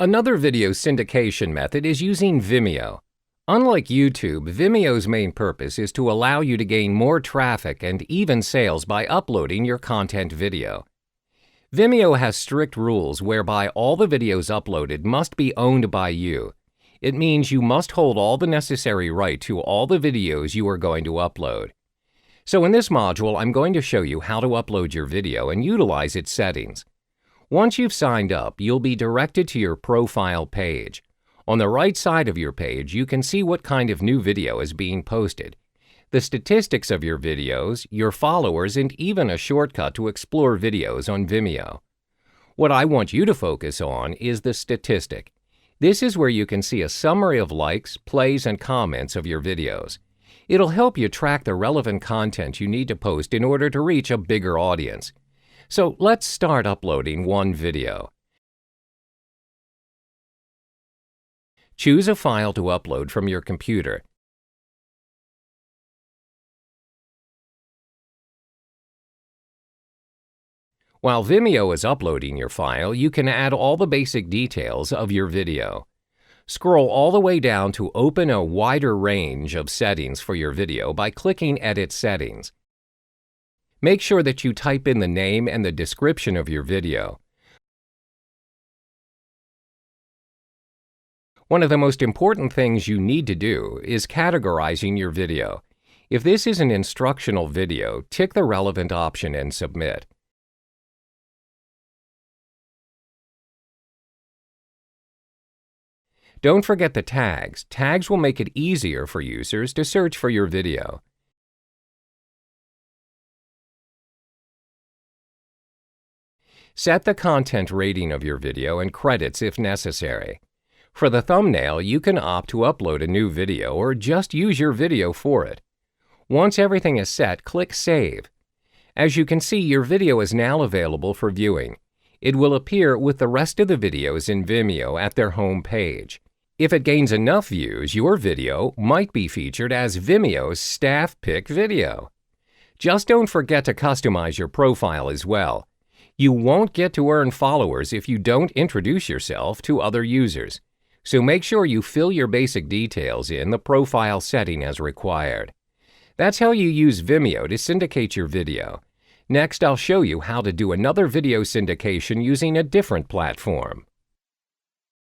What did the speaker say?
Another video syndication method is using Vimeo. Unlike YouTube, Vimeo's main purpose is to allow you to gain more traffic and even sales by uploading your content video. Vimeo has strict rules whereby all the videos uploaded must be owned by you. It means you must hold all the necessary right to all the videos you are going to upload. So in this module, I'm going to show you how to upload your video and utilize its settings. Once you've signed up, you'll be directed to your profile page. On the right side of your page, you can see what kind of new video is being posted, the statistics of your videos, your followers, and even a shortcut to explore videos on Vimeo. What I want you to focus on is the statistic. This is where you can see a summary of likes, plays, and comments of your videos. It'll help you track the relevant content you need to post in order to reach a bigger audience. So let's start uploading one video. Choose a file to upload from your computer. While Vimeo is uploading your file, you can add all the basic details of your video. Scroll all the way down to open a wider range of settings for your video by clicking Edit Settings. Make sure that you type in the name and the description of your video. One of the most important things you need to do is categorizing your video. If this is an instructional video, tick the relevant option and submit. Don't forget the tags. Tags will make it easier for users to search for your video. Set the content rating of your video and credits if necessary. For the thumbnail, you can opt to upload a new video or just use your video for it. Once everything is set, click Save. As you can see, your video is now available for viewing. It will appear with the rest of the videos in Vimeo at their home page. If it gains enough views, your video might be featured as Vimeo's staff pick video. Just don't forget to customize your profile as well. You won't get to earn followers if you don't introduce yourself to other users. So make sure you fill your basic details in the profile setting as required. That's how you use Vimeo to syndicate your video. Next, I'll show you how to do another video syndication using a different platform.